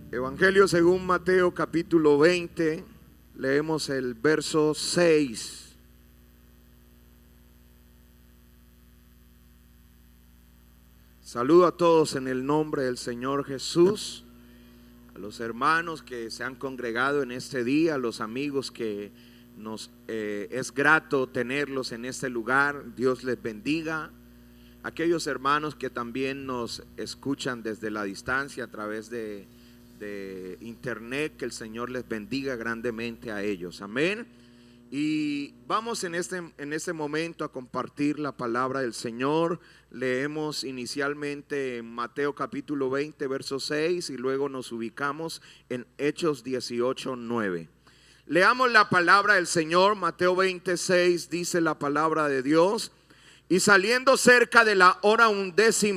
Evangelio según Mateo capítulo 20, leemos el verso 6. Saludo a todos en el nombre del Señor Jesús, a los hermanos que se han congregado en este día, a los amigos que nos es grato tenerlos en este lugar. Dios les bendiga. Aquellos hermanos que también nos escuchan desde la distancia a través de internet, que el Señor les bendiga grandemente a ellos. Amén. Y vamos en este momento a compartir la palabra del Señor. Leemos inicialmente en Mateo capítulo 20 verso 6 y luego nos ubicamos en Hechos 18, 9. Leamos la palabra del Señor. Mateo 26 dice la palabra de Dios: y saliendo cerca de la hora 11,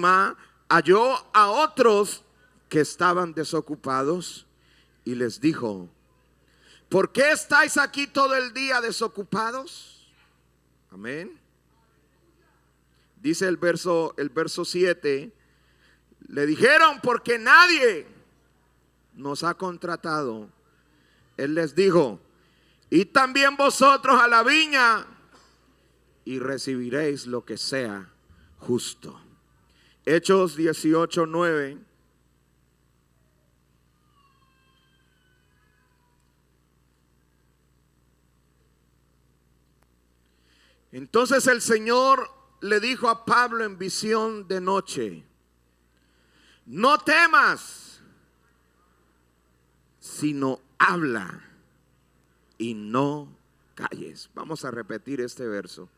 halló a otros que estaban desocupados y les dijo: ¿por qué estáis aquí todo el día desocupados? Amén. Dice el verso 7: le dijeron: porque nadie nos ha contratado. Él les dijo: id también vosotros a la viña y recibiréis lo que sea justo. Hechos 18, 9. Entonces el Señor le dijo a Pablo en visión de noche: no temas, sino habla y no calles. Vamos a repetir este verso.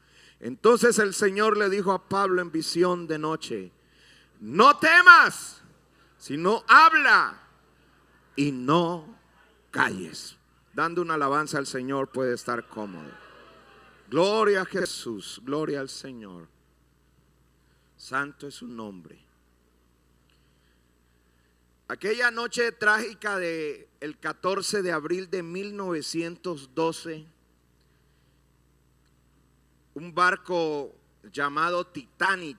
Entonces el Señor le dijo a Pablo en visión de noche: no temas, sino habla y no calles. Dando una alabanza al Señor puede estar cómodo. Gloria a Jesús, gloria al Señor. Santo es su nombre. Aquella noche trágica del 14 de abril de 1912, un barco llamado Titanic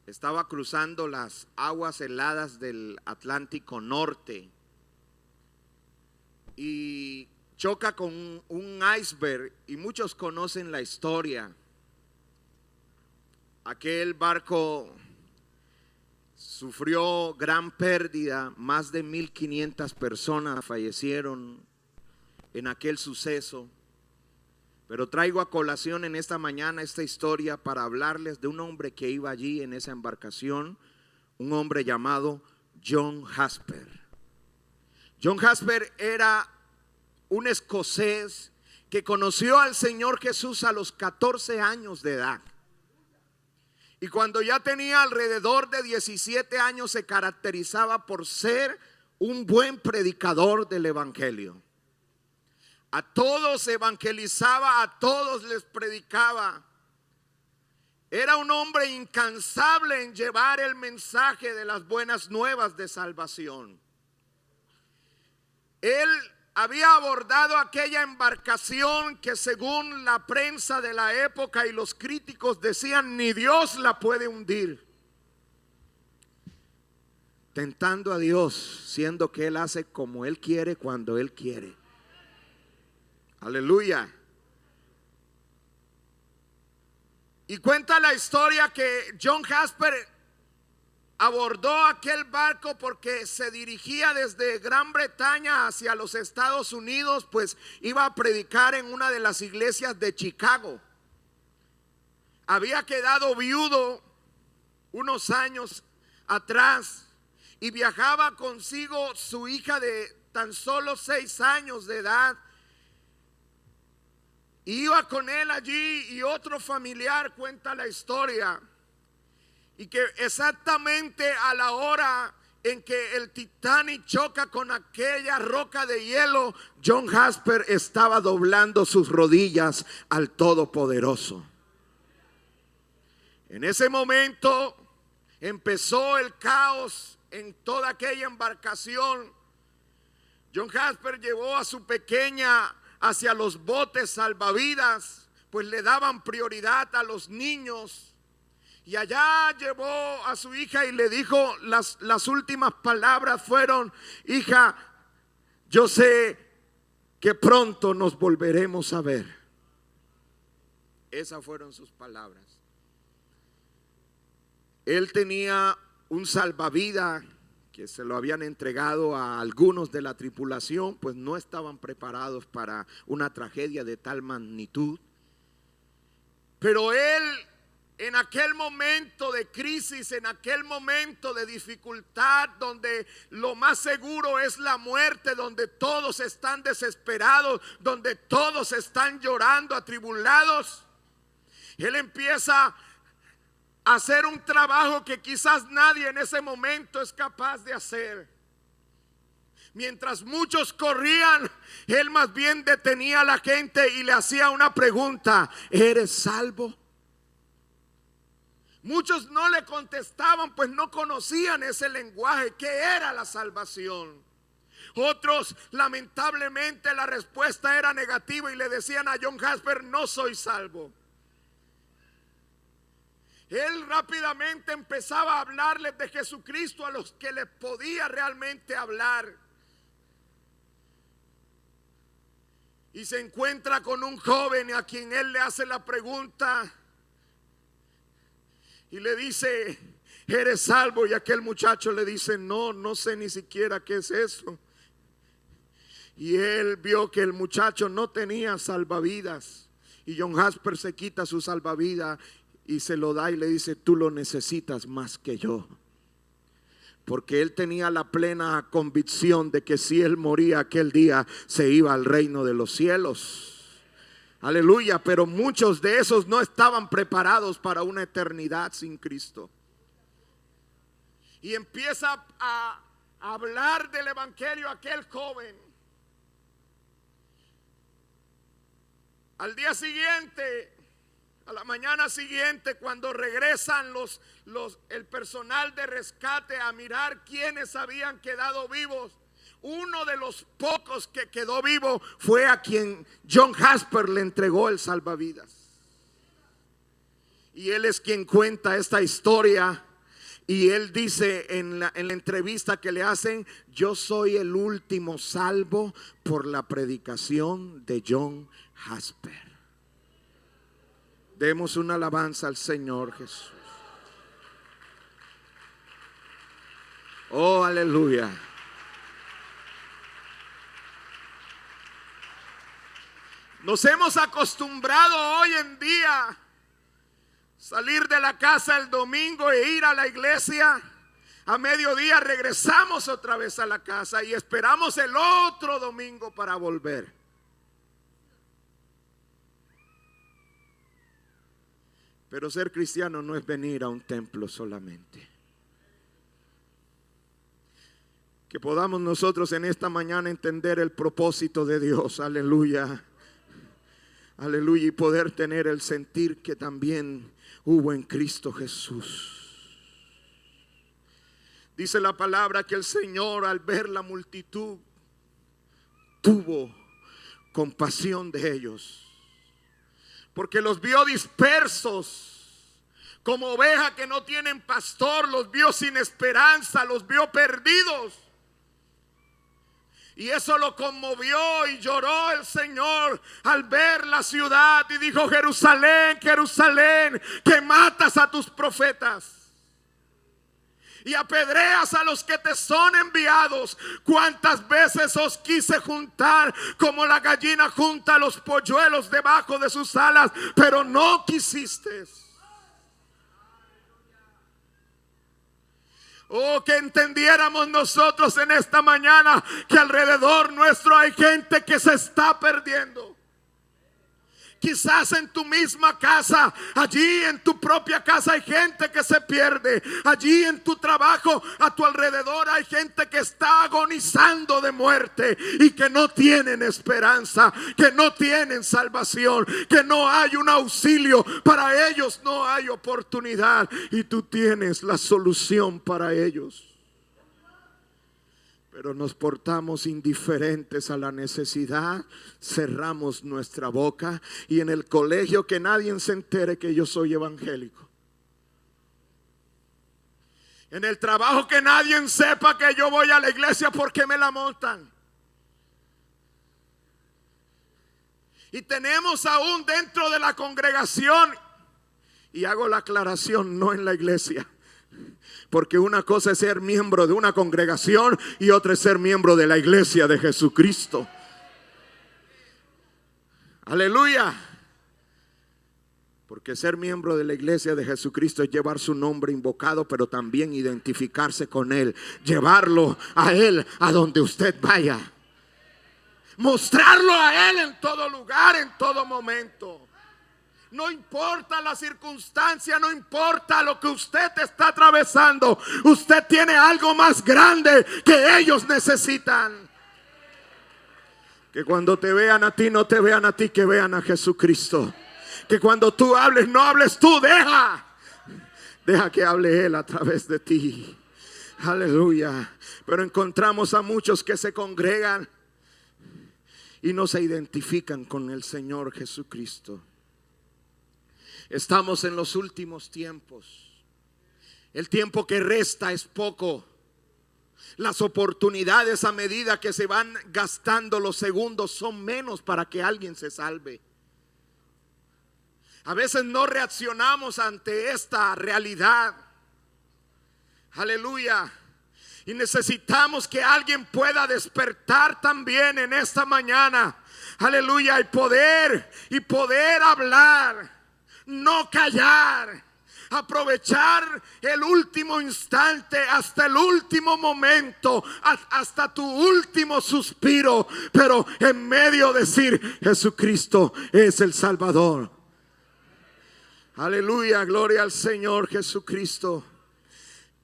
estaba cruzando las aguas heladas del Atlántico Norte y choca con un iceberg, y muchos conocen la historia. Aquel barco sufrió gran pérdida, más de 1,500 personas fallecieron en aquel suceso. Pero traigo a colación en esta mañana esta historia para hablarles de un hombre que iba allí en esa embarcación, un hombre llamado John Jasper. John Jasper era un escocés que conoció al Señor Jesús a los 14 años de edad. Y cuando ya tenía alrededor de 17 años se caracterizaba por ser un buen predicador del evangelio. A todos evangelizaba, a todos les predicaba. Era un hombre incansable en llevar el mensaje de las buenas nuevas de salvación. Él había abordado aquella embarcación que, según la prensa de la época y los críticos decían, ni Dios la puede hundir. Tentando a Dios, siendo que Él hace como Él quiere, cuando Él quiere. Aleluya. Y cuenta la historia que John Jasper abordó aquel barco porque se dirigía desde Gran Bretaña hacia los Estados Unidos, pues iba a predicar en una de las iglesias de Chicago. Había quedado viudo unos años atrás y viajaba consigo su hija de tan solo 6 años de edad. Y iba con él allí y otro familiar, cuenta la historia. Y que exactamente a la hora en que el Titanic choca con aquella roca de hielo, John Jasper estaba doblando sus rodillas al Todopoderoso. En ese momento empezó el caos en toda aquella embarcación. John Jasper llevó a su pequeña hacia los botes salvavidas, pues le daban prioridad a los niños. Y allá llevó a su hija y le dijo, las últimas palabras fueron: hija, yo sé que pronto nos volveremos a ver. Esas fueron sus palabras. Él tenía un salvavidas que se lo habían entregado a algunos de la tripulación, pues no estaban preparados para una tragedia de tal magnitud. Pero él, en aquel momento de crisis, en aquel momento de dificultad, donde lo más seguro es la muerte, donde todos están desesperados, donde todos están llorando, atribulados, él empieza a hacer un trabajo que quizás nadie en ese momento es capaz de hacer. Mientras muchos corrían, él más bien detenía a la gente y le hacía una pregunta: ¿eres salvo? Muchos no le contestaban, pues no conocían ese lenguaje, que era la salvación. Otros, lamentablemente, la respuesta era negativa y le decían a John Jasper: no soy salvo. Él rápidamente empezaba a hablarles de Jesucristo a los que les podía realmente hablar. Y se encuentra con un joven a quien él le hace la pregunta y le dice: ¿eres salvo? Y aquel muchacho le dice: no sé ni siquiera qué es eso. Y él vio que el muchacho no tenía salvavidas. Y John Jasper se quita su salvavidas y se lo da y le dice: tú lo necesitas más que yo. Porque él tenía la plena convicción de que si él moría aquel día, se iba al reino de los cielos. Aleluya. Pero muchos de esos no estaban preparados para una eternidad sin Cristo. Y empieza a hablar del evangelio a aquel joven. Al día siguiente, a la mañana siguiente, cuando regresan el personal de rescate a mirar quiénes habían quedado vivos, uno de los pocos que quedó vivo fue a quien John Jasper le entregó el salvavidas. Y él es quien cuenta esta historia. Y él dice en la entrevista que le hacen: yo soy el último salvo por la predicación de John Jasper. Demos una alabanza al Señor Jesús. Oh, aleluya. Nos hemos acostumbrado hoy en día salir de la casa el domingo e ir a la iglesia. A mediodía regresamos otra vez a la casa y esperamos el otro domingo para volver. Pero ser cristiano no es venir a un templo solamente. Que podamos nosotros en esta mañana entender el propósito de Dios. Aleluya. Aleluya. Y poder tener el sentir que también hubo en Cristo Jesús. Dice la palabra que el Señor, al ver la multitud, tuvo compasión de ellos. Porque los vio dispersos, como ovejas que no tienen pastor. Los vio sin esperanza, los vio perdidos. Y eso lo conmovió y lloró el Señor al ver la ciudad. Y dijo: Jerusalén, Jerusalén, que matas a tus profetas y apedreas a los que te son enviados. Cuántas veces os quise juntar, como la gallina junta los polluelos debajo de sus alas, pero no quisisteis. Oh, que entendiéramos nosotros en esta mañana que alrededor nuestro hay gente que se está perdiendo. Quizás en tu misma casa, allí en tu propia casa hay gente que se pierde. Allí en tu trabajo, a tu alrededor hay gente que está agonizando de muerte y que no tienen esperanza, que no tienen salvación, que no hay un auxilio. Para ellos no hay oportunidad y tú tienes la solución para ellos. Pero nos portamos indiferentes a la necesidad, cerramos nuestra boca y en el colegio que nadie se entere que yo soy evangélico. En el trabajo que nadie sepa que yo voy a la iglesia porque me la montan. Y tenemos aún dentro de la congregación, y hago la aclaración, no en la iglesia, porque una cosa es ser miembro de una congregación y otra es ser miembro de la iglesia de Jesucristo. Aleluya. Porque ser miembro de la iglesia de Jesucristo es llevar su nombre invocado, pero también identificarse con Él, llevarlo a Él a donde usted vaya, mostrarlo a Él en todo lugar, en todo momento. No importa la circunstancia, no importa lo que usted está atravesando, usted tiene algo más grande que ellos necesitan. Que cuando te vean a ti, no te vean a ti, que vean a Jesucristo. Que cuando tú hables, no hables tú, deja que hable Él a través de ti. Aleluya. Pero encontramos a muchos que se congregan y no se identifican con el Señor Jesucristo. Estamos en los últimos tiempos. El tiempo que resta es poco. Las oportunidades, a medida que se van gastando los segundos, son menos para que alguien se salve. A veces no reaccionamos ante esta realidad. Aleluya. Y necesitamos que alguien pueda despertar también en esta mañana. Aleluya. Y poder hablar. No callar. Aprovechar el último instante, hasta el último momento, hasta tu último suspiro. Pero en medio decir: Jesucristo es el Salvador. Aleluya, gloria al Señor Jesucristo.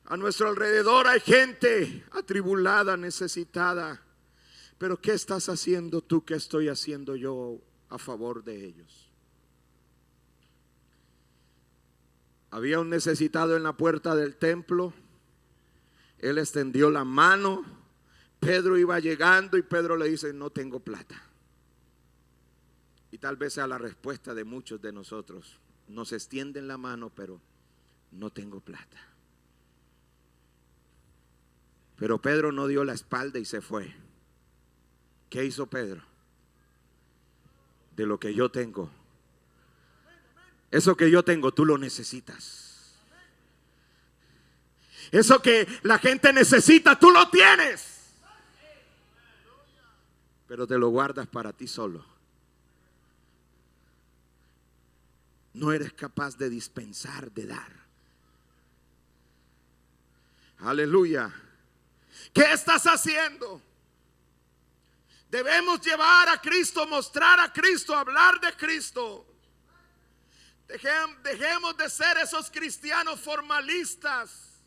A nuestro alrededor hay gente atribulada, necesitada. Pero ¿qué estás haciendo tú? ¿Qué estoy haciendo yo a favor de ellos? Había un necesitado en la puerta del templo. Él extendió la mano. Pedro iba llegando y Pedro le dice: no tengo plata. Y tal vez sea la respuesta de muchos de nosotros. Nos extienden la mano, pero no tengo plata. Pero Pedro no dio la espalda y se fue. ¿Qué hizo Pedro? De lo que yo tengo, eso que yo tengo, tú lo necesitas. Eso que la gente necesita, tú lo tienes. Pero te lo guardas para ti solo. No eres capaz de dispensar, de dar. Aleluya. ¿Qué estás haciendo? Debemos llevar a Cristo, mostrar a Cristo, hablar de Cristo. Dejemos de ser esos cristianos formalistas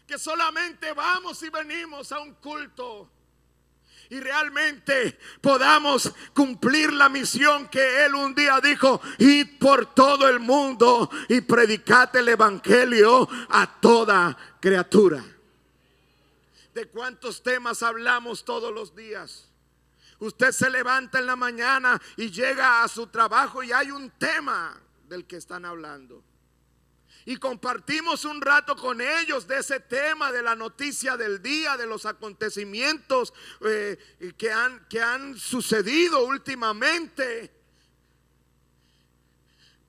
que solamente vamos y venimos a un culto. Y realmente podamos cumplir la misión que Él un día dijo: id por todo el mundo y predicad el evangelio a toda criatura. ¿De cuántos temas hablamos todos los días? Usted se levanta en la mañana y llega a su trabajo y hay un tema del que están hablando. Y compartimos un rato con ellos de ese tema, de la noticia del día, de los acontecimientos que han sucedido últimamente.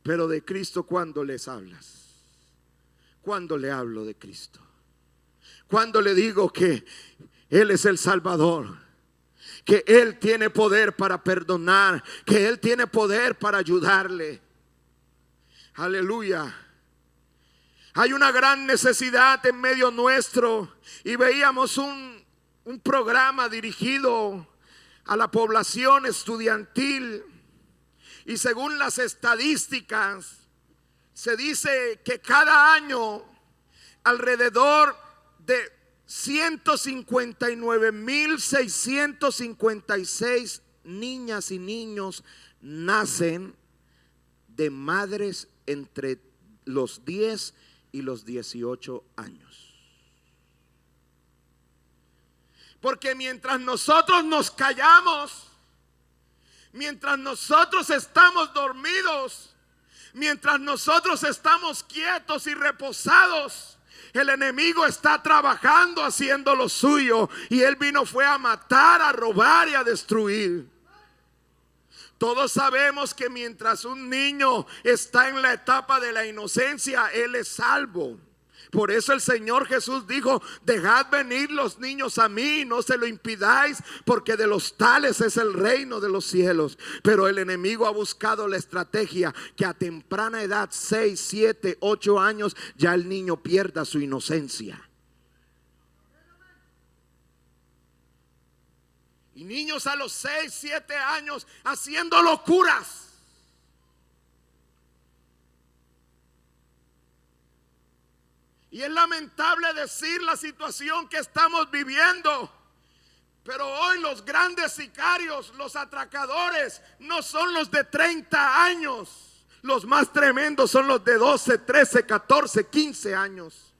Pero de Cristo, ¿cuándo les hablas? ¿Cuándo le hablo de Cristo? ¿Cuándo le digo que Él es el Salvador? Que Él tiene poder para perdonar, que Él tiene poder para ayudarle. Aleluya. Hay una gran necesidad en medio nuestro. Y veíamos un programa dirigido a la población estudiantil. Y según las estadísticas, se dice que cada año alrededor de 159,656 niñas y niños nacen de madres entre los 10 y los 18 años. Porque mientras nosotros nos callamos, mientras nosotros estamos dormidos, mientras nosotros estamos quietos y reposados, El enemigo está trabajando haciendo lo suyo, y él fue a matar, a robar y a destruir. Todos sabemos que mientras un niño está en la etapa de la inocencia, él es salvo. Por eso el Señor Jesús dijo: dejad venir los niños a mí, no se lo impidáis, porque de los tales es el reino de los cielos. Pero el enemigo ha buscado la estrategia que a temprana edad, 6, 7, 8 años, ya el niño pierda su inocencia. Y niños a los 6, 7 años haciendo locuras. Y es lamentable decir la situación que estamos viviendo, pero hoy los grandes sicarios, los atracadores, no son los de 30 años. Los más tremendos son los de 12, 13, 14, 15 años.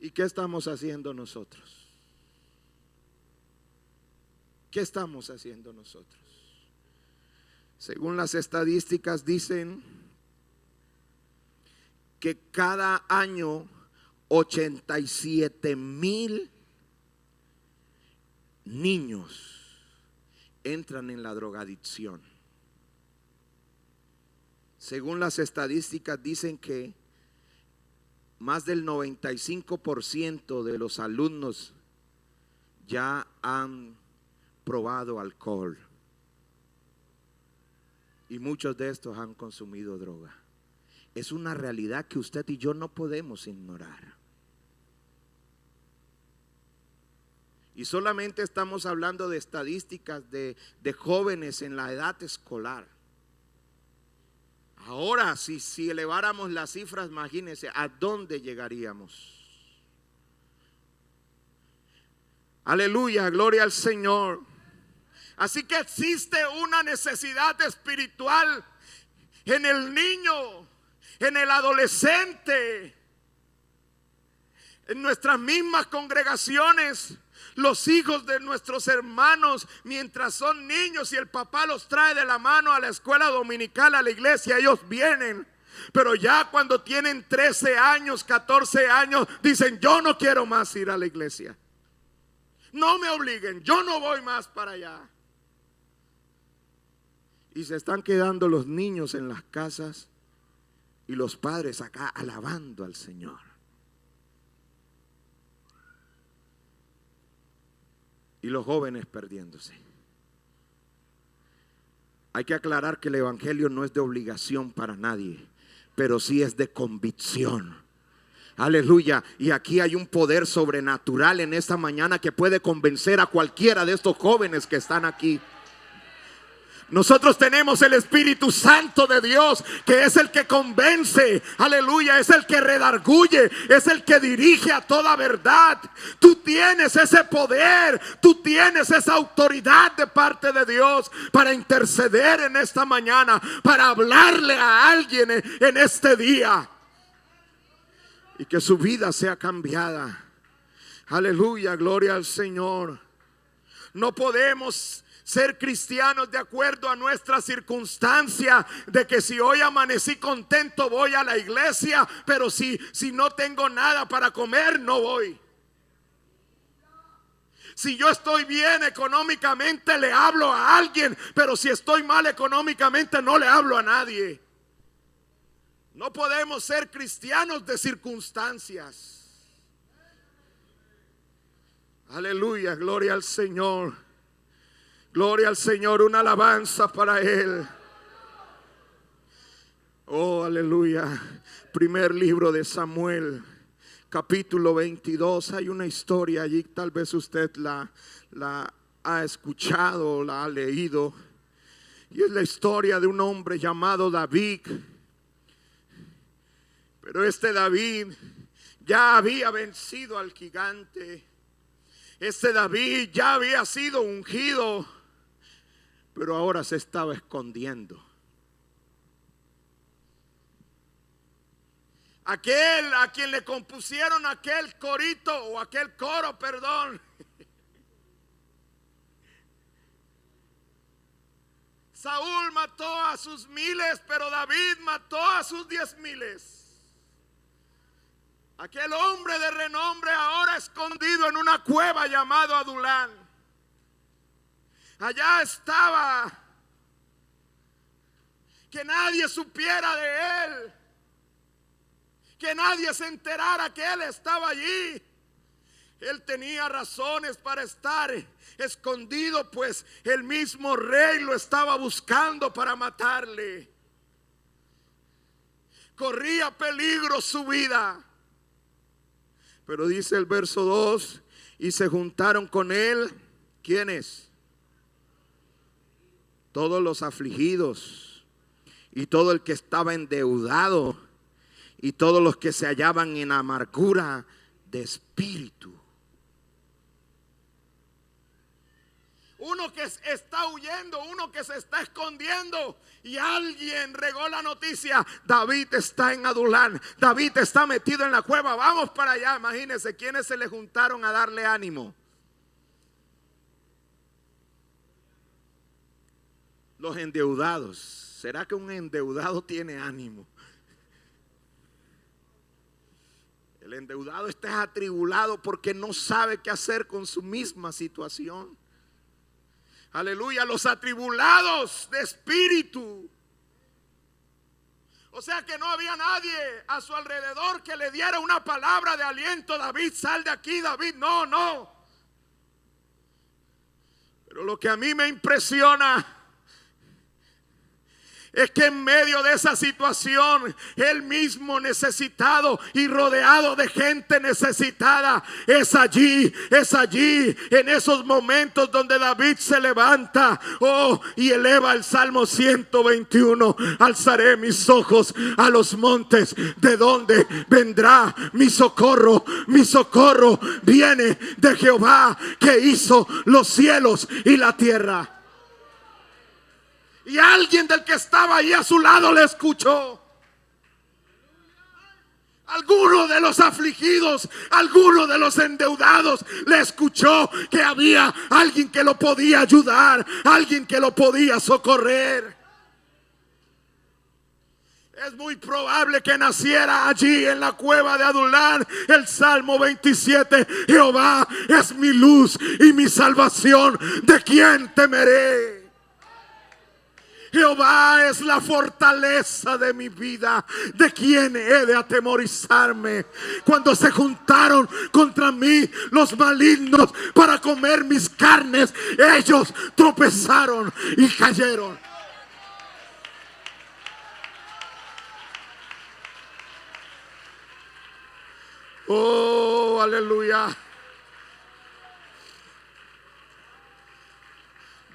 ¿Y qué estamos haciendo nosotros? ¿Qué estamos haciendo nosotros? Según las estadísticas dicen que cada año 87,000 niños entran en la drogadicción. Según las estadísticas dicen que más del 95% de los alumnos ya han probado alcohol, y muchos de estos han consumido droga. Es una realidad que usted y yo no podemos ignorar. Y solamente estamos hablando de estadísticas de jóvenes en la edad escolar. Ahora, si eleváramos las cifras, imagínense a dónde llegaríamos. Aleluya, gloria al Señor. Así que existe una necesidad espiritual en el niño, en el adolescente, en nuestras mismas congregaciones. Los hijos de nuestros hermanos, mientras son niños y el papá los trae de la mano a la escuela dominical, a la iglesia, ellos vienen. Pero ya cuando tienen 13 años, 14 años, dicen: yo no quiero más ir a la iglesia. No me obliguen, yo no voy más para allá. Y se están quedando los niños en las casas y los padres acá alabando al Señor. Y los jóvenes perdiéndose. Hay que aclarar que el evangelio no es de obligación para nadie, pero sí es de convicción. Aleluya. Y aquí hay un poder sobrenatural en esta mañana que puede convencer a cualquiera de estos jóvenes que están aquí. Nosotros tenemos el Espíritu Santo de Dios, que es el que convence, aleluya, es el que redarguye, es el que dirige a toda verdad. Tú tienes ese poder, tú tienes esa autoridad de parte de Dios para interceder en esta mañana, para hablarle a alguien en este día y que su vida sea cambiada. Aleluya, gloria al Señor. No podemos ser cristianos de acuerdo a nuestra circunstancia, de que si hoy amanecí contento voy a la iglesia, pero si no tengo nada para comer no voy. Si yo estoy bien económicamente le hablo a alguien, pero si estoy mal económicamente no le hablo a nadie. No podemos ser cristianos de circunstancias. Aleluya, gloria al Señor. Gloria al Señor, una alabanza para Él. Oh, aleluya. Primer libro de Samuel, capítulo 22. Hay una historia allí, tal vez usted la ha escuchado, la ha leído. Y es la historia de un hombre llamado David. Pero este David ya había vencido al gigante. Este David ya había sido ungido, pero ahora se estaba escondiendo. Aquel a quien le compusieron aquel corito, o aquel coro, perdón, Saúl mató a sus miles, pero David mató a sus 10,000. Aquel hombre de renombre ahora escondido en una cueva llamado Adulán. Allá estaba, que nadie supiera de él, que nadie se enterara que él estaba allí. Él tenía razones para estar escondido, pues el mismo rey lo estaba buscando para matarle. Corría peligro su vida. Pero dice el verso 2, y se juntaron con él, ¿quiénes? Todos los afligidos y todo el que estaba endeudado y todos los que se hallaban en amargura de espíritu. Uno que está huyendo, uno que se está escondiendo, y alguien regó la noticia: David está en Adulán, David está metido en la cueva, vamos para allá. Imagínense quiénes se le juntaron a darle ánimo. Los endeudados. ¿Será que un endeudado tiene ánimo? El endeudado está atribulado porque no sabe qué hacer con su misma situación. Aleluya, los atribulados de espíritu. O sea que no había nadie a su alrededor que le diera una palabra de aliento. David, sal de aquí, David, no. Pero lo que a mí me impresiona es que en medio de esa situación, él mismo necesitado y rodeado de gente necesitada, es allí en esos momentos donde David se levanta, y eleva el Salmo 121. Alzaré mis ojos a los montes, ¿de dónde vendrá mi socorro? Mi socorro viene de Jehová, que hizo los cielos y la tierra. Y alguien del que estaba ahí a su lado le escuchó. Alguno de los afligidos, alguno de los endeudados le escuchó que había alguien que lo podía ayudar, alguien que lo podía socorrer. Es muy probable que naciera allí en la cueva de Adulán el Salmo 27. Jehová es mi luz y mi salvación, ¿de quién temeré? Jehová es la fortaleza de mi vida, ¿de quién he de atemorizarme? Cuando se juntaron contra mí los malignos para comer mis carnes, ellos tropezaron y cayeron. Oh, aleluya.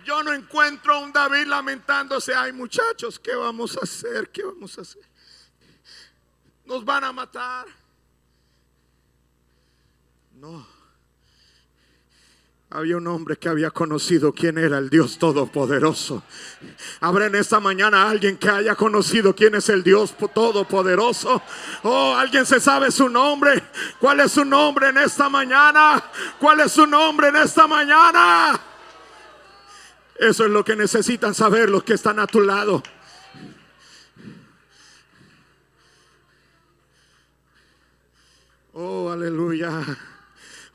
Yo no encuentro a un David lamentándose: ay, muchachos, ¿qué vamos a hacer? ¿Qué vamos a hacer? Nos van a matar. No. Había un hombre que había conocido quién era el Dios Todopoderoso. Habrá en esta mañana alguien que haya conocido quién es el Dios Todopoderoso. Oh, alguien se sabe su nombre. ¿Cuál es su nombre en esta mañana? ¿Cuál es su nombre en esta mañana? Eso es lo que necesitan saber los que están a tu lado. Oh, aleluya.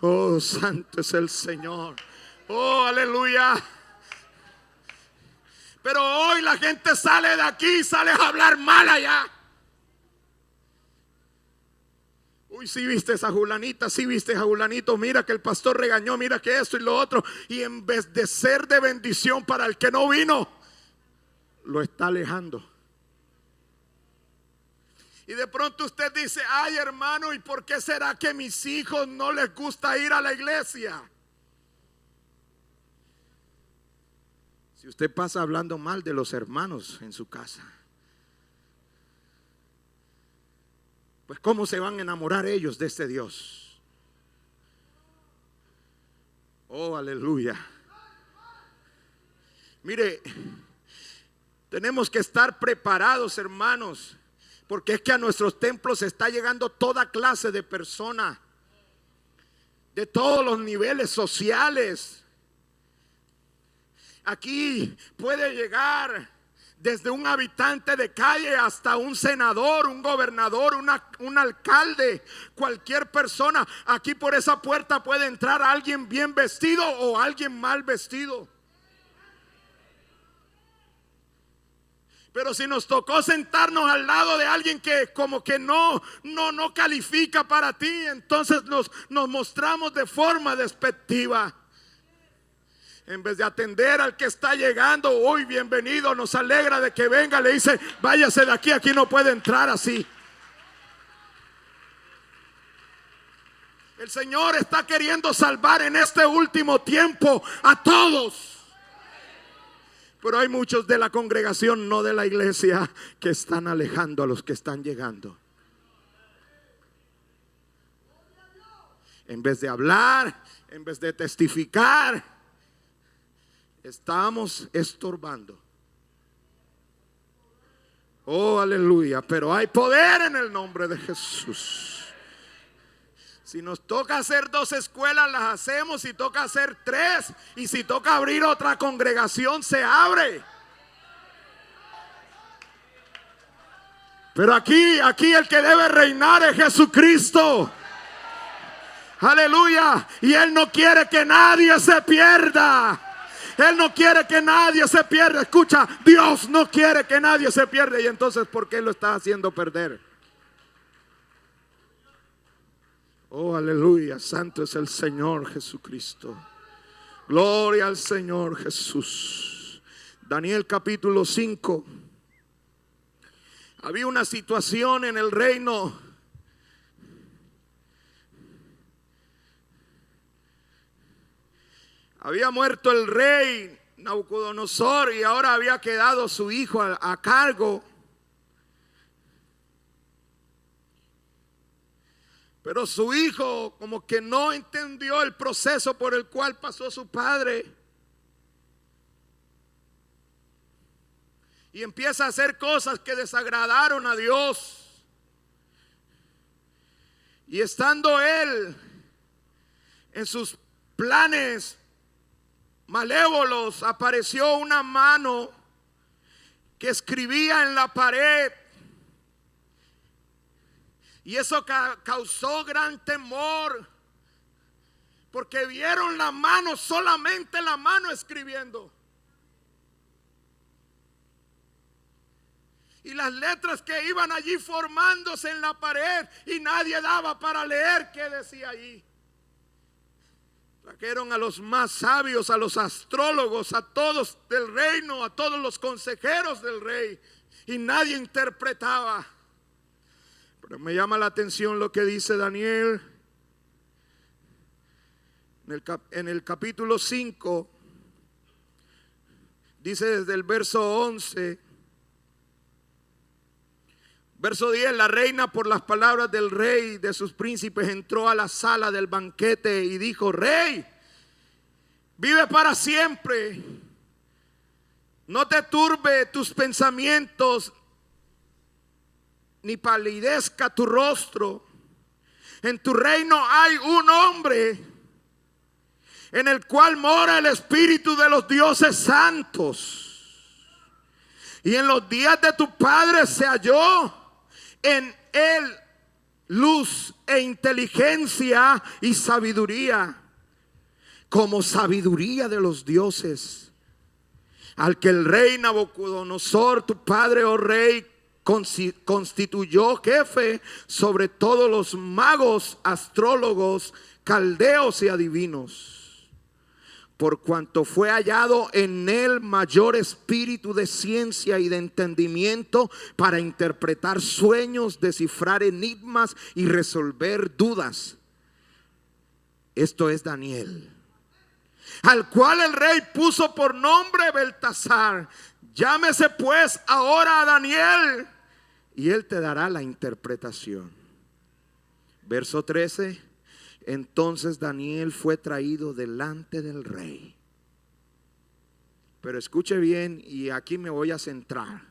Oh, santo es el Señor. Oh, aleluya. Pero hoy la gente sale de aquí, sale a hablar mal allá. Uy, si viste a Julanita, si viste a Julanito, mira que el pastor regañó, mira que esto y lo otro. Y en vez de ser de bendición para el que no vino, lo está alejando. Y de pronto usted dice: ay, hermano, ¿y por qué será que a mis hijos no les gusta ir a la iglesia? Si usted pasa hablando mal de los hermanos en su casa, pues ¿cómo se van a enamorar ellos de este Dios? Oh, aleluya. Mire, tenemos que estar preparados, hermanos, porque es que a nuestros templos está llegando toda clase de personas, de todos los niveles sociales. Aquí puede llegar desde un habitante de calle hasta un senador, un gobernador, un alcalde, cualquier persona. Aquí por esa puerta puede entrar alguien bien vestido o alguien mal vestido. Pero si nos tocó sentarnos al lado de alguien que como que no califica para ti, entonces nos mostramos de forma despectiva. En vez de atender al que está llegando, hoy bienvenido, nos alegra de que venga, le dice, váyase de aquí, aquí no puede entrar así. El Señor está queriendo salvar en este último tiempo a todos. Pero hay muchos de la congregación, no de la iglesia, que están alejando a los que están llegando. En vez de hablar, en vez de testificar, estamos estorbando. Oh, aleluya. Pero hay poder en el nombre de Jesús. Si nos toca hacer 2 escuelas, las hacemos. Si toca hacer 3, y si toca abrir otra congregación, se abre. Pero aquí el que debe reinar es Jesucristo. Aleluya. Y Él no quiere que nadie se pierda. Él no quiere que nadie se pierda. Escucha, Dios no quiere que nadie se pierda. Y entonces, ¿por qué lo está haciendo perder? Oh, aleluya, santo es el Señor Jesucristo. Gloria al Señor Jesús. Daniel capítulo 5. Había una situación en el reino. Había muerto el rey Nabucodonosor y ahora había quedado su hijo a cargo. Pero su hijo como que no entendió el proceso por el cual pasó su padre. Y empieza a hacer cosas que desagradaron a Dios. Y estando él en sus planes malévolos, apareció una mano que escribía en la pared. Y eso causó gran temor, porque vieron la mano, solamente la mano escribiendo. Y las letras que iban allí formándose en la pared, y nadie daba para leer qué decía allí. Trajeron a los más sabios, a los astrólogos, a todos del reino, a todos los consejeros del rey, y nadie interpretaba. Pero me llama la atención lo que dice Daniel en el capítulo 5. Dice desde el verso 11. Verso 10. La reina, por las palabras del rey y de sus príncipes, entró a la sala del banquete y dijo: Rey, vive para siempre. No te turbe tus pensamientos, ni palidezca tu rostro. En tu reino hay un hombre en el cual mora el espíritu de los dioses santos. Y en los días de tu padre se halló en él luz e inteligencia y sabiduría, como sabiduría de los dioses, al que el rey Nabucodonosor, tu padre, oh rey, constituyó jefe sobre todos los magos, astrólogos, caldeos y adivinos. Por cuanto fue hallado en él mayor espíritu de ciencia y de entendimiento para interpretar sueños, descifrar enigmas y resolver dudas. Esto es Daniel, al cual el rey puso por nombre Beltasar. Llámese pues ahora a Daniel, y él te dará la interpretación. Verso 13. Entonces Daniel fue traído delante del rey. Pero escuche bien, y aquí me voy a centrar.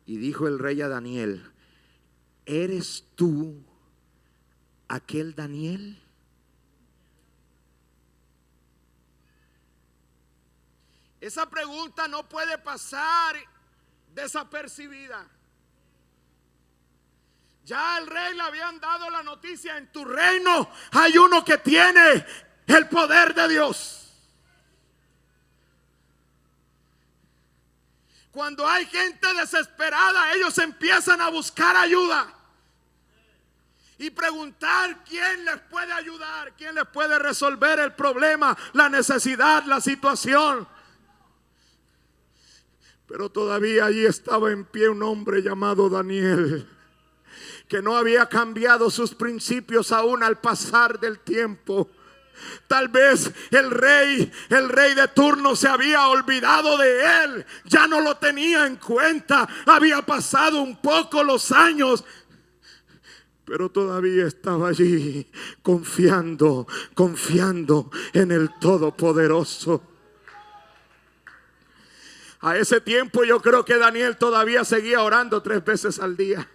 Y dijo el rey a Daniel: ¿eres tú aquel Daniel? Esa pregunta no puede pasar desapercibida. Ya el rey le habían dado la noticia: en tu reino hay uno que tiene el poder de Dios. Cuando hay gente desesperada, ellos empiezan a buscar ayuda y preguntar quién les puede ayudar, quién les puede resolver el problema, la necesidad, la situación. Pero todavía allí estaba en pie un hombre llamado Daniel, que no había cambiado sus principios aún al pasar del tiempo. Tal vez el rey de turno se había olvidado de él, ya no lo tenía en cuenta, había pasado un poco los años, pero todavía estaba allí confiando en el Todopoderoso. A ese tiempo yo creo que Daniel todavía seguía orando 3 veces al día.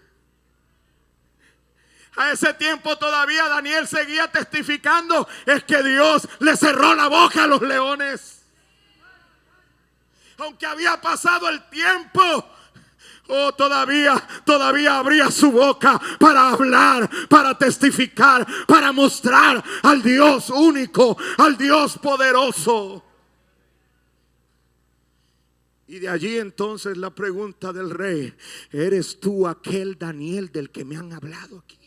A ese tiempo todavía Daniel seguía testificando: es que Dios le cerró la boca a los leones. Aunque había pasado el tiempo, todavía abría su boca para hablar, para testificar, para mostrar al Dios único, al Dios poderoso. Y de allí entonces la pregunta del rey: ¿eres tú aquel Daniel del que me han hablado aquí?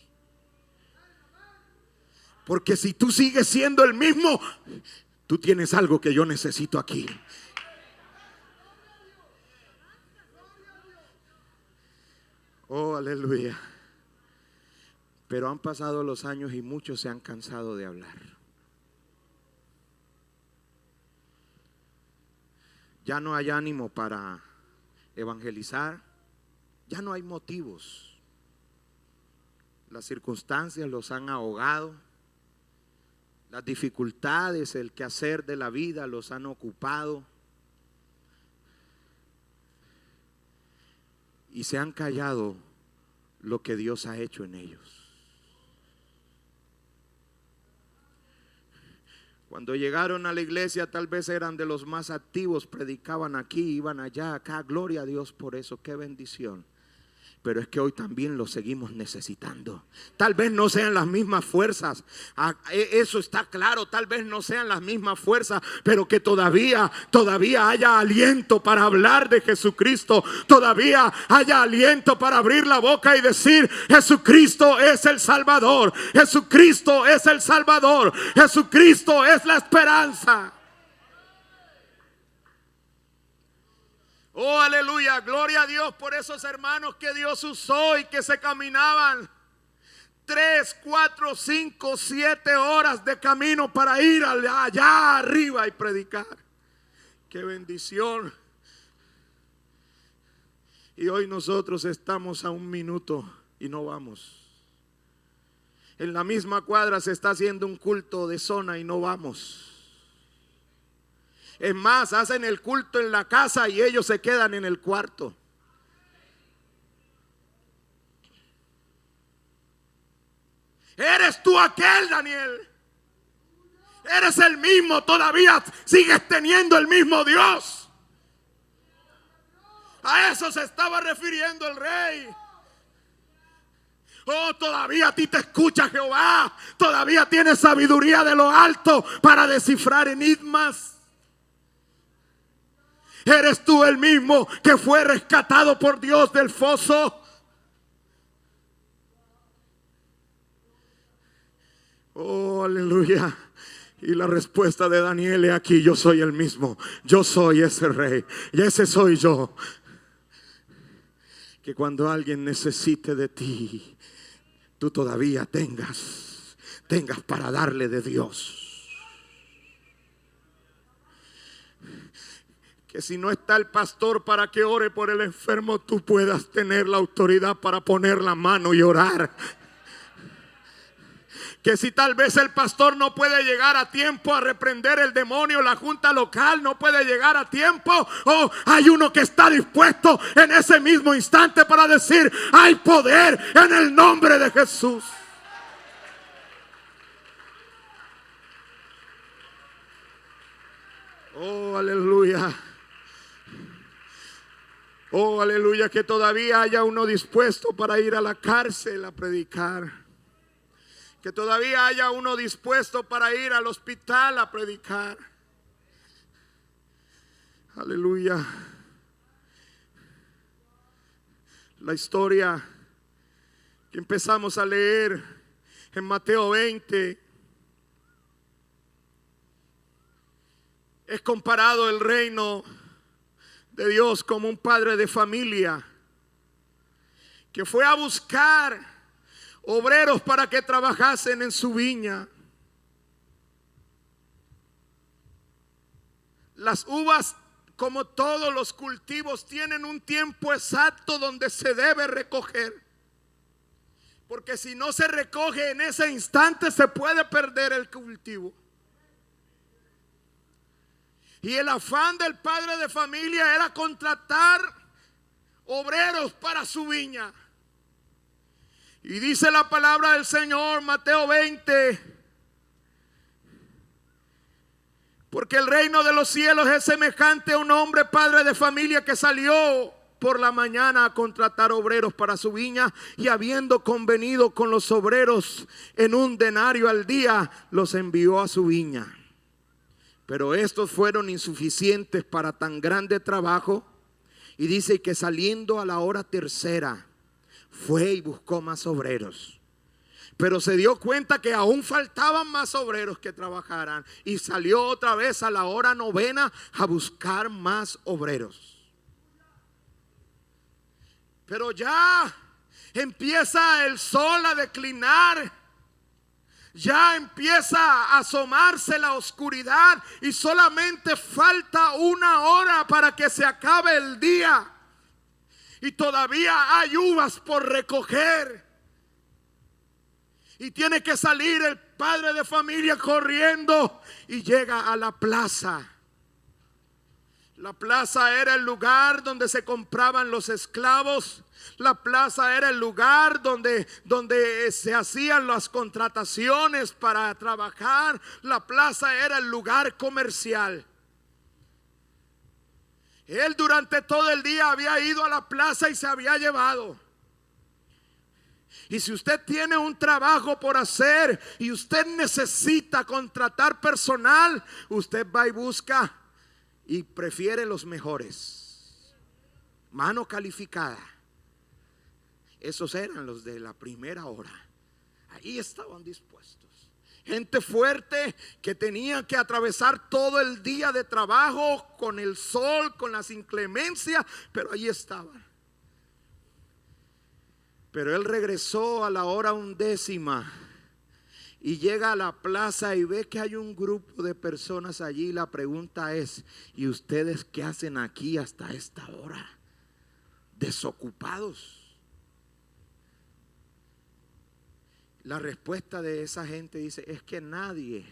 Porque si tú sigues siendo el mismo, tú tienes algo que yo necesito aquí. Oh, aleluya. Pero han pasado los años y muchos se han cansado de hablar. Ya no hay ánimo para evangelizar. Ya no hay motivos. Las circunstancias los han ahogado. Las dificultades, el quehacer de la vida los han ocupado. Y se han callado lo que Dios ha hecho en ellos. Cuando llegaron a la iglesia, tal vez eran de los más activos, predicaban aquí, iban allá, acá. Gloria a Dios por eso, qué bendición. Pero es que hoy también lo seguimos necesitando. Tal vez no sean las mismas fuerzas, eso está claro. Tal vez no sean las mismas fuerzas, pero que todavía haya aliento para hablar de Jesucristo. Todavía haya aliento para abrir la boca y decir: Jesucristo es el Salvador, Jesucristo es el Salvador, Jesucristo es la esperanza. Oh, aleluya, gloria a Dios por esos hermanos que Dios usó y que se caminaban 3, 4, 5, 7 horas de camino para ir allá arriba y predicar. Qué bendición. Y hoy nosotros estamos a 1 minuto y no vamos. En la misma cuadra se está haciendo un culto de zona y no vamos. Es más, hacen el culto en la casa y ellos se quedan en el cuarto. ¿Eres tú aquel, Daniel? ¿Eres el mismo? ¿Todavía sigues teniendo el mismo Dios? A eso se estaba refiriendo el rey. Oh, todavía a ti te escucha Jehová. Todavía tienes sabiduría de lo alto para descifrar enigmas. ¿Eres tú el mismo que fue rescatado por Dios del foso? Oh, aleluya. Y la respuesta de Daniel es aquí: yo soy el mismo. Yo soy ese rey. Y ese soy yo. Que cuando alguien necesite de ti, tú todavía tengas para darle de Dios. Que si no está el pastor para que ore por el enfermo, tú puedas tener la autoridad para poner la mano y orar. Que si tal vez el pastor no puede llegar a tiempo a reprender el demonio, la junta local no puede llegar a tiempo, hay uno que está dispuesto en ese mismo instante para decir: hay poder en el nombre de Jesús. Oh, aleluya. Oh, aleluya, que todavía haya uno dispuesto para ir a la cárcel a predicar. Que todavía haya uno dispuesto para ir al hospital a predicar. Aleluya. La historia que empezamos a leer en Mateo 20 es comparado el reino de Dios como un padre de familia que fue a buscar obreros para que trabajasen en su viña. Las uvas, como todos los cultivos, tienen un tiempo exacto donde se debe recoger, porque si no se recoge en ese instante se puede perder el cultivo. Y el afán del padre de familia era contratar obreros para su viña. Y dice la palabra del Señor, Mateo 20, porque el reino de los cielos es semejante a un hombre padre de familia que salió por la mañana a contratar obreros para su viña, y habiendo convenido con los obreros en un denario al día, los envió a su viña. Pero estos fueron insuficientes para tan grande trabajo, y dice que saliendo a la hora tercera fue y buscó más obreros. Pero se dio cuenta que aún faltaban más obreros que trabajaran, y salió otra vez a la hora novena a buscar más obreros. Pero ya empieza el sol a declinar. Ya empieza a asomarse la oscuridad y solamente falta una hora para que se acabe el día. Y todavía hay uvas por recoger. Y tiene que salir el padre de familia corriendo y llega a la plaza. La plaza era el lugar donde se compraban los esclavos. La plaza era el lugar donde se hacían las contrataciones para trabajar. La plaza era el lugar comercial. Él durante todo el día había ido a la plaza y se había llevado. Y si usted tiene un trabajo por hacer y usted necesita contratar personal, usted va y busca y prefiere los mejores, mano calificada. Esos eran los de la primera hora. Ahí estaban dispuestos. Gente fuerte que tenía que atravesar todo el día de trabajo con el sol, con las inclemencias, pero ahí estaban. Pero él regresó a la hora 11 y llega a la plaza y ve que hay un grupo de personas allí. La pregunta es: ¿y ustedes qué hacen aquí hasta esta hora? Desocupados. La respuesta de esa gente dice: es que nadie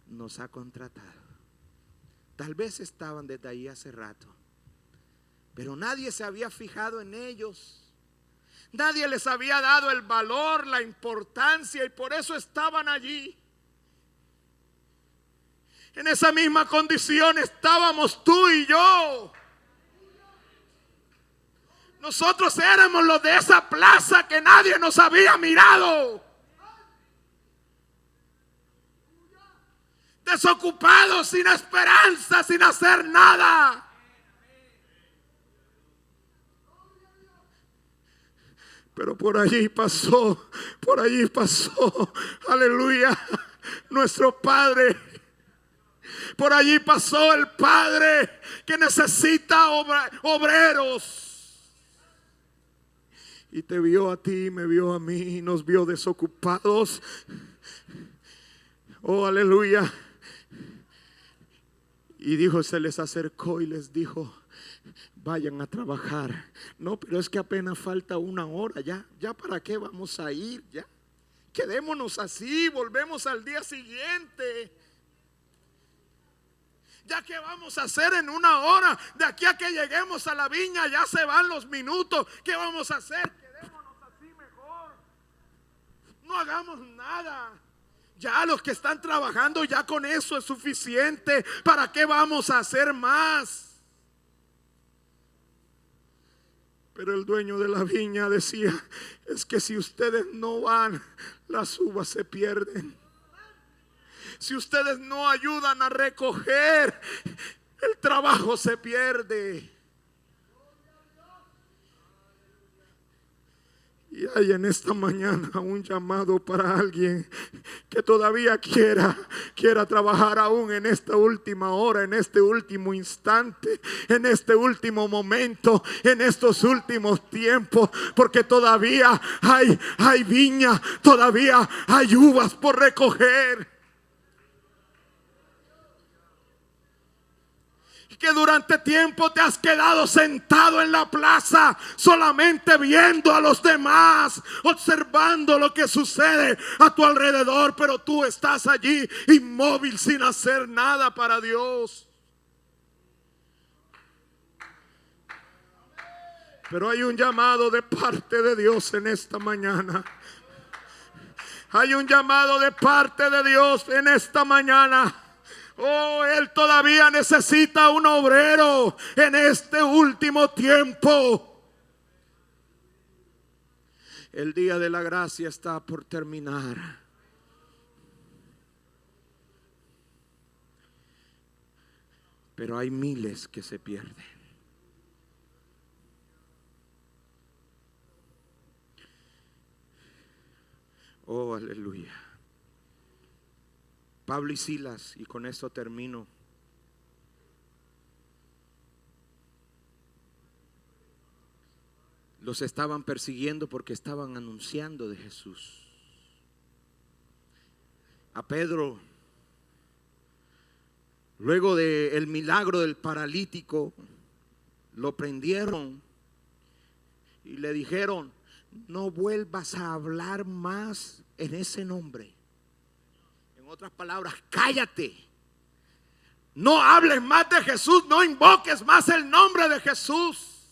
nos ha contratado. Tal vez estaban desde ahí hace rato, pero nadie se había fijado en ellos. Nadie les había dado el valor, la importancia, y por eso estaban allí. En esa misma condición estábamos tú y yo. Nosotros éramos los de esa plaza que nadie nos había mirado. Desocupados, sin esperanza, sin hacer nada. Pero por allí pasó, aleluya, nuestro Padre. Por allí pasó el Padre que necesita obreros. Y te vio a ti, me vio a mí, nos vio desocupados. Oh, aleluya. Y dijo, se les acercó y les dijo: vayan a trabajar. No, pero es que apenas falta una hora. Ya para qué vamos a ir. Ya quedémonos así, volvemos al día siguiente. Ya que vamos a hacer en una hora, de aquí a que lleguemos a la viña ya se van los minutos. ¿Qué vamos a hacer? Quedémonos así mejor. No hagamos nada. Ya los que están trabajando, ya con eso es suficiente. ¿Para qué vamos a hacer más? Pero el dueño de la viña decía: es que si ustedes no van, las uvas se pierden. Si ustedes no ayudan a recoger, el trabajo se pierde. Y hay en esta mañana un llamado para alguien que todavía quiera trabajar aún en esta última hora, en este último instante, en este último momento, en estos últimos tiempos, porque todavía hay viña, todavía hay uvas por recoger. Que durante tiempo te has quedado sentado en la plaza, solamente viendo a los demás, observando lo que sucede a tu alrededor, pero tú estás allí inmóvil sin hacer nada para Dios. Pero hay un llamado de parte de Dios en esta mañana. Hay un llamado de parte de Dios en esta mañana. Oh, Él todavía necesita un obrero en este último tiempo. El día de la gracia está por terminar. Pero hay miles que se pierden. Oh, aleluya. Pablo y Silas, y con esto termino. Los estaban persiguiendo porque estaban anunciando de Jesús. A Pedro, luego del milagro del paralítico, lo prendieron y le dijeron: no vuelvas a hablar más en ese nombre. En otras palabras, cállate. No hables más de Jesús, no invoques más el nombre de Jesús.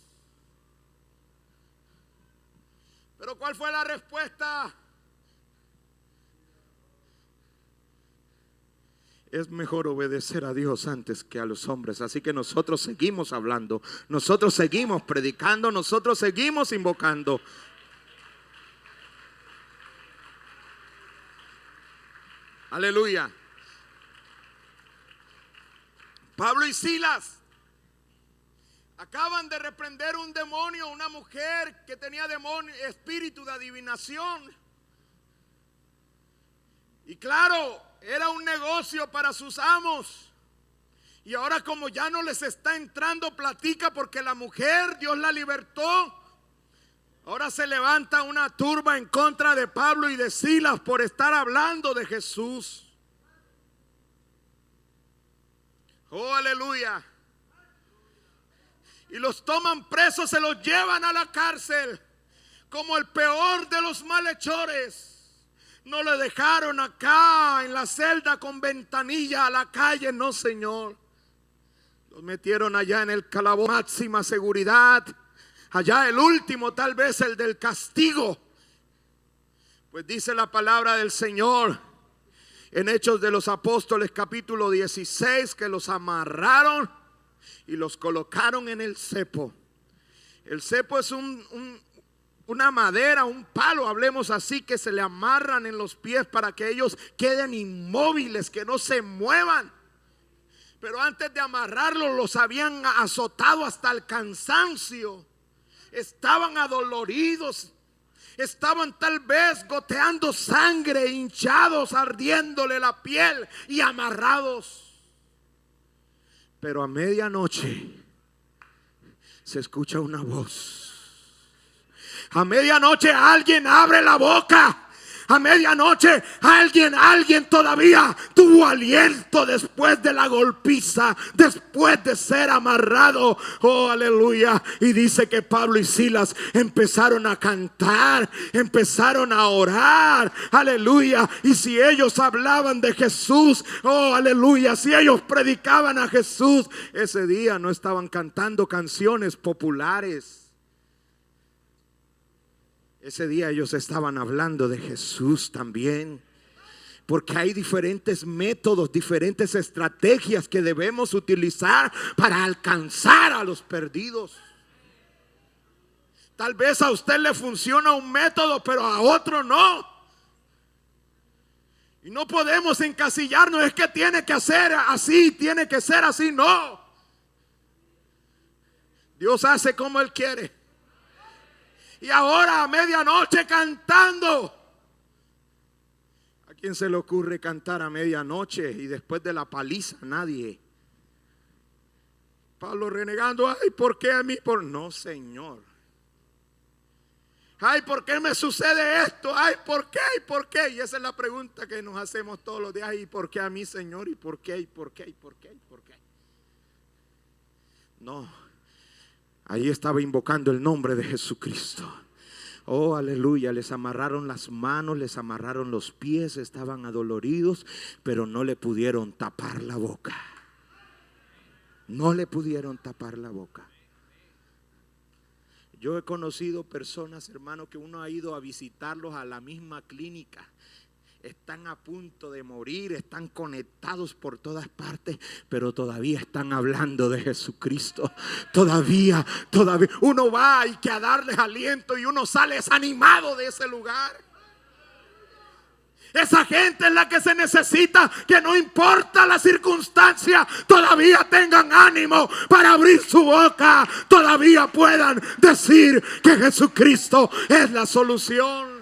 Pero ¿cuál fue la respuesta? Es mejor obedecer a Dios antes que a los hombres. Así que nosotros seguimos hablando, nosotros seguimos predicando, nosotros seguimos invocando. Aleluya. Pablo y Silas acaban de reprender un demonio, una mujer que tenía demonio, espíritu de adivinación. Y claro, era un negocio para sus amos. Y ahora, como ya no les está entrando platica porque la mujer, Dios la libertó, ahora se levanta una turba en contra de Pablo y de Silas por estar hablando de Jesús. Oh, aleluya. Y los toman presos, se los llevan a la cárcel como el peor de los malhechores. No le dejaron acá en la celda con ventanilla a la calle, no, señor. Los metieron allá en el calabozo, máxima seguridad. Allá el último, tal vez el del castigo. Pues dice la palabra del Señor en Hechos de los Apóstoles capítulo 16 que los amarraron y los colocaron en el cepo. El cepo es una madera, un palo, hablemos así, que se le amarran en los pies para que ellos queden inmóviles, que no se muevan. Pero antes de amarrarlos los habían azotado hasta el cansancio. Estaban adoloridos, estaban tal vez goteando sangre, hinchados, ardiéndole la piel y amarrados. Pero a medianoche se escucha una voz. A medianoche alguien abre la boca. A medianoche alguien todavía tuvo aliento después de la golpiza, después de ser amarrado. Oh, aleluya. Y dice que Pablo y Silas empezaron a cantar, empezaron a orar. Aleluya. Y si ellos hablaban de Jesús, oh, aleluya, si ellos predicaban a Jesús, ese día no estaban cantando canciones populares. Ese día ellos estaban hablando de Jesús también. Porque hay diferentes métodos, diferentes estrategias que debemos utilizar para alcanzar a los perdidos. Tal vez a usted le funciona un método, pero a otro no. Y no podemos encasillarnos, es que tiene que ser así, tiene que ser así, no. Dios hace como Él quiere. Y ahora a medianoche cantando. ¿A quién se le ocurre cantar a medianoche y después de la paliza? Nadie. Pablo renegando, ay, ¿por qué a mí? No, Señor. Ay, ¿por qué me sucede esto? Ay, ¿por qué? ¿Y por qué? Y esa es la pregunta que nos hacemos todos los días. ¿Y por qué a mí, Señor? ¿Y por qué? ¿Y por qué? ¿Y por qué? ¿Y por qué? No, ahí estaba invocando el nombre de Jesucristo. Oh, aleluya, les amarraron las manos, les amarraron los pies, estaban adoloridos, pero no le pudieron tapar la boca. No le pudieron tapar la boca. Yo he conocido personas, hermano, que uno ha ido a visitarlos a la misma clínica. Están a punto de morir, están conectados por todas partes, pero todavía están hablando de Jesucristo. Todavía. Uno va y que a darles aliento y uno sale desanimado de ese lugar. Esa gente es la que se necesita, que no importa la circunstancia, todavía tengan ánimo para abrir su boca, todavía puedan decir que Jesucristo es la solución.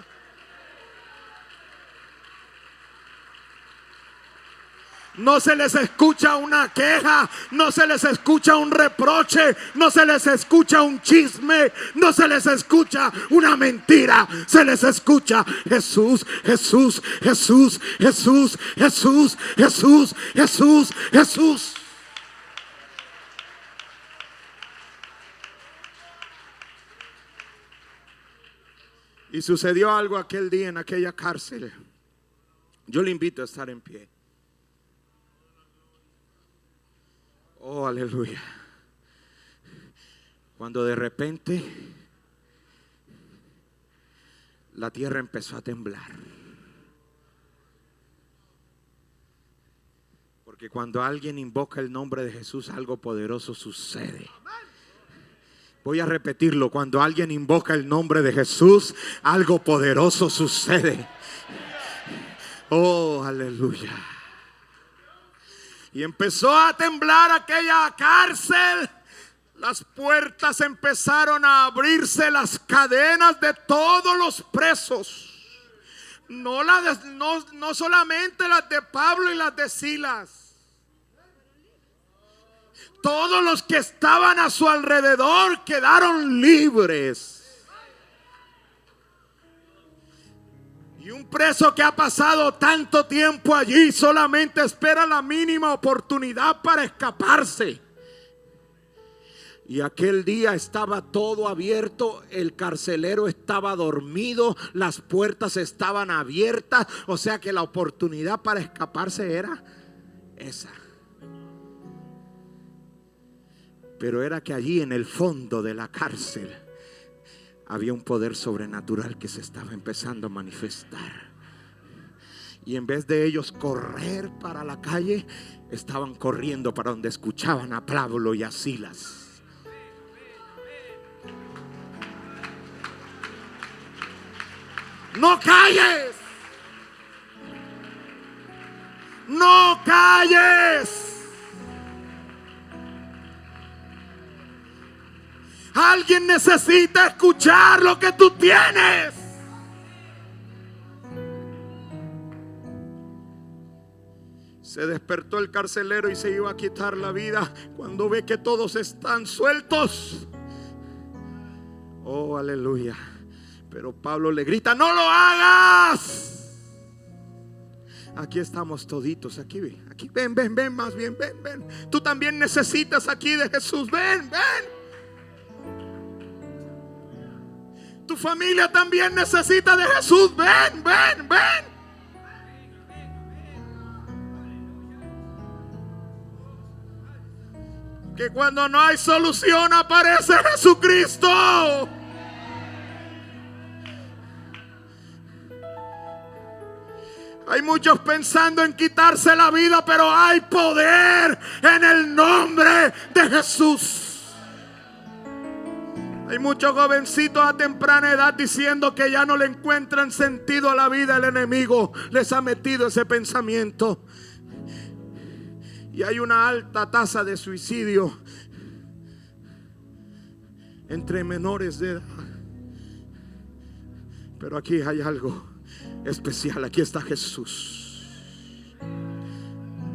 No se les escucha una queja, no se les escucha un reproche, no se les escucha un chisme, no se les escucha una mentira. Se les escucha Jesús, Jesús, Jesús, Jesús, Jesús, Jesús, Jesús, Jesús. Y sucedió algo aquel día en aquella cárcel. Yo le invito a estar en pie. Oh, aleluya. Cuando de repente la tierra empezó a temblar. Porque cuando alguien invoca el nombre de Jesús, algo poderoso sucede. Voy a repetirlo, cuando alguien invoca el nombre de Jesús, algo poderoso sucede. Oh, aleluya. Y empezó a temblar aquella cárcel. Las puertas empezaron a abrirse, las cadenas de todos los presos. No solamente las de Pablo y las de Silas. Todos los que estaban a su alrededor quedaron libres. Y un preso que ha pasado tanto tiempo allí solamente espera la mínima oportunidad para escaparse. Y aquel día estaba todo abierto, el carcelero estaba dormido, las puertas estaban abiertas, o sea que la oportunidad para escaparse era esa. Pero era que allí en el fondo de la cárcel había un poder sobrenatural que se estaba empezando a manifestar. Y en vez de ellos correr para la calle, estaban corriendo para donde escuchaban a Pablo y a Silas. ¡No calles! ¡No calles! Alguien necesita escuchar lo que tú tienes. Se despertó el carcelero y se iba a quitar la vida cuando ve que todos están sueltos. Oh, aleluya. Pero Pablo le grita: no lo hagas. Aquí estamos toditos, aquí ven, más bien, ven. Tú también necesitas aquí de Jesús, ven. Tu familia también necesita de Jesús. Ven. Que cuando no hay solución aparece Jesucristo. Hay muchos pensando en quitarse la vida, pero hay poder en el nombre de Jesús. Hay muchos jovencitos a temprana edad diciendo que ya no le encuentran sentido a la vida. El enemigo les ha metido ese pensamiento. Y hay una alta tasa de suicidio entre menores de edad. Pero aquí hay algo especial. Aquí está Jesús.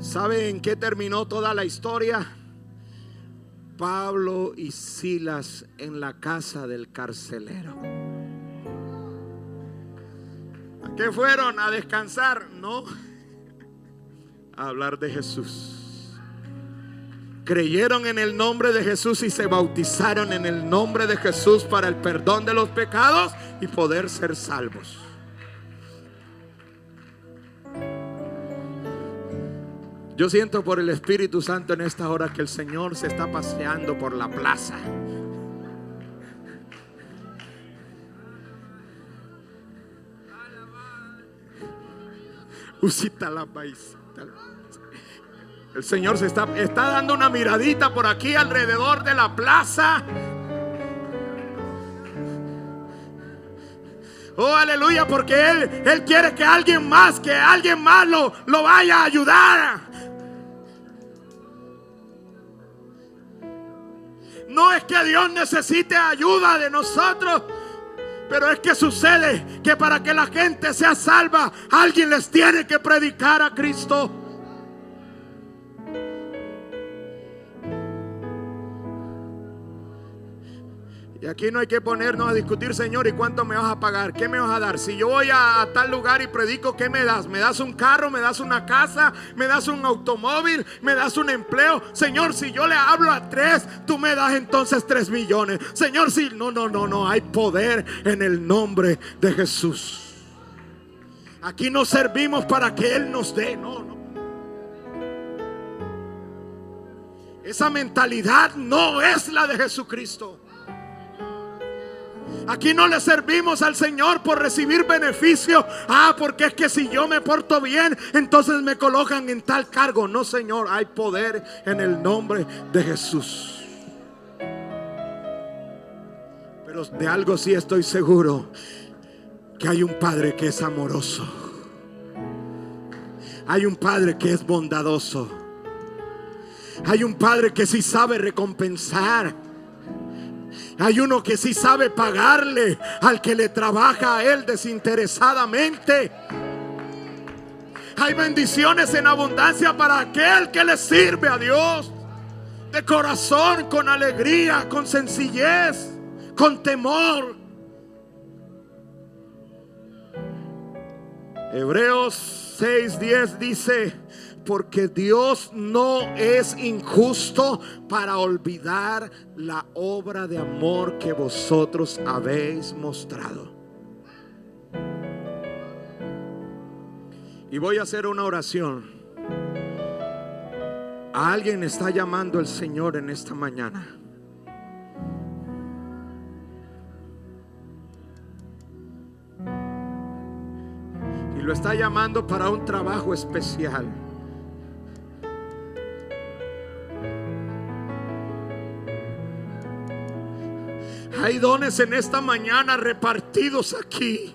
¿Sabe en qué terminó toda la historia? Pablo y Silas en la casa del carcelero. ¿A qué fueron? ¿A descansar? No, a hablar de Jesús. Creyeron en el nombre de Jesús y se bautizaron en el nombre de Jesús para el perdón de los pecados y poder ser salvos. Yo siento por el Espíritu Santo en esta hora que el Señor se está paseando por la plaza. Usita la paisita. El Señor se está dando una miradita por aquí alrededor de la plaza. Oh, aleluya, porque Él quiere que alguien más lo vaya a ayudar. No es que Dios necesite ayuda de nosotros, pero es que sucede que para que la gente sea salva, alguien les tiene que predicar a Cristo. Y aquí no hay que ponernos a discutir, Señor, ¿y cuánto me vas a pagar? ¿Qué me vas a dar? Si yo voy a tal lugar y predico, ¿qué me das? ¿Me das un carro? ¿Me das una casa? ¿Me das un automóvil? ¿Me das un empleo? Señor, si yo le hablo a 3, tú me das entonces 3 millones. Señor, si no, hay poder en el nombre de Jesús. Aquí no servimos para que Él nos dé, no. Esa mentalidad no es la de Jesucristo. Aquí no le servimos al Señor por recibir beneficio. Porque es que si yo me porto bien, entonces me colocan en tal cargo. No, Señor, hay poder en el nombre de Jesús. Pero de algo sí estoy seguro, que hay un Padre que es amoroso. Hay un Padre que es bondadoso. Hay un Padre que sí sabe recompensar. Hay uno que sí sabe pagarle al que le trabaja a Él desinteresadamente. Hay bendiciones en abundancia para aquel que le sirve a Dios de corazón, con alegría, con sencillez, con temor. Hebreos 6:10 dice: porque Dios no es injusto para olvidar la obra de amor que vosotros habéis mostrado. Y voy a hacer una oración. A alguien está llamando el Señor en esta mañana. Y lo está llamando para un trabajo especial. Hay dones en esta mañana repartidos aquí.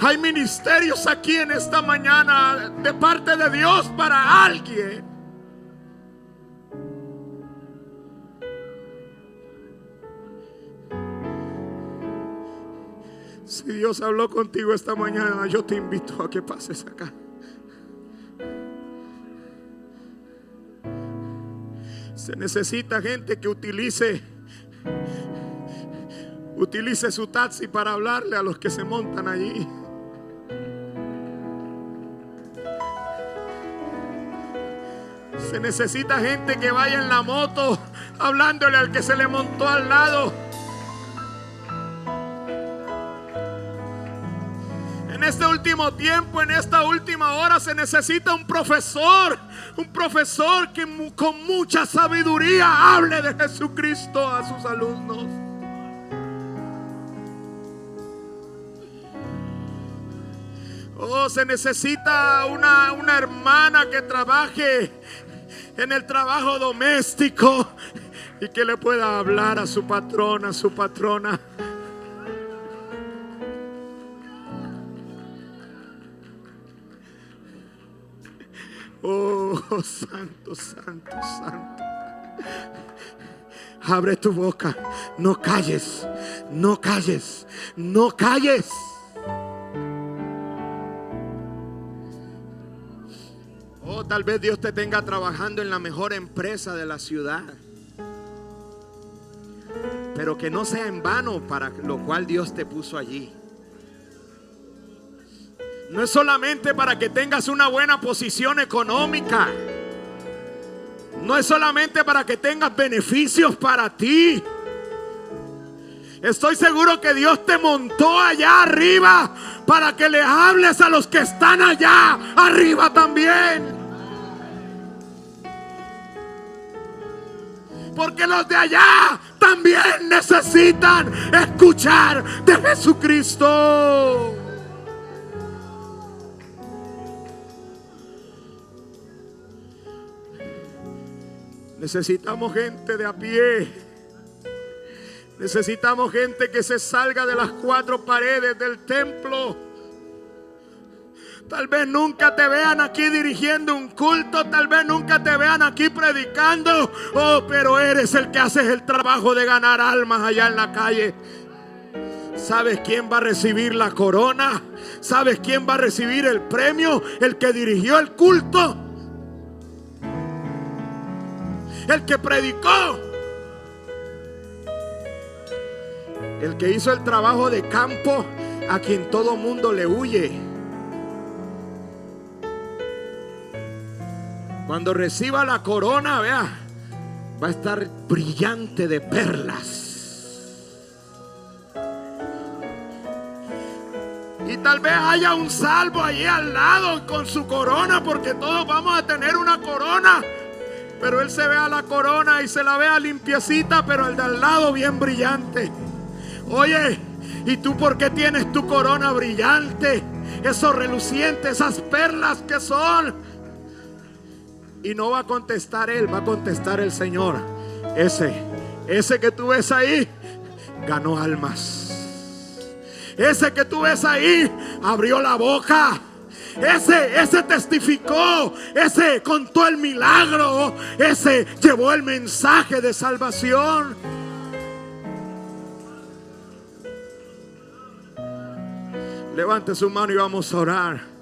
Hay ministerios aquí en esta mañana de parte de Dios para alguien. Si Dios habló contigo esta mañana, yo te invito a que pases acá. Se necesita gente que utilice su taxi para hablarle a los que se montan allí. Se necesita gente que vaya en la moto hablándole al que se le montó al lado. En este último tiempo, en esta última hora, se necesita un profesor que con mucha sabiduría hable de Jesucristo a sus alumnos. Oh, se necesita una hermana que trabaje en el trabajo doméstico, y que le pueda hablar a su patrona, a su patrona. Oh, santo, santo, santo. Abre tu boca, no calles, no calles, no calles. Oh, tal vez Dios te tenga trabajando en la mejor empresa de la ciudad, pero que no sea en vano para lo cual Dios te puso allí. No es solamente para que tengas una buena posición económica. No es solamente para que tengas beneficios para ti. Estoy seguro que Dios te montó allá arriba para que le hables a los que están allá arriba también. Porque los de allá también necesitan escuchar de Jesucristo. Necesitamos gente de a pie. Necesitamos gente que se salga de las cuatro paredes del templo. Tal vez nunca te vean aquí dirigiendo un culto. Tal vez nunca te vean aquí predicando. Oh, pero eres el que haces el trabajo de ganar almas allá en la calle. ¿Sabes quién va a recibir la corona? ¿Sabes quién va a recibir el premio? El que dirigió el culto, el que predicó, el que hizo el trabajo de campo, a quien todo mundo le huye. Cuando reciba la corona, vea, va a estar brillante de perlas. Y tal vez haya un salvo allí al lado con su corona, porque todos vamos a tener una corona. Pero él se ve a la corona y se la vea limpiecita, pero el de al lado bien brillante. Oye, ¿y tú por qué tienes tu corona brillante? Eso reluciente, esas perlas que son. Y no va a contestar él, va a contestar el Señor. Ese que tú ves ahí ganó almas. Ese que tú ves ahí abrió la boca. Ese testificó. Ese contó el milagro. Ese llevó el mensaje de salvación. Levante su mano y vamos a orar.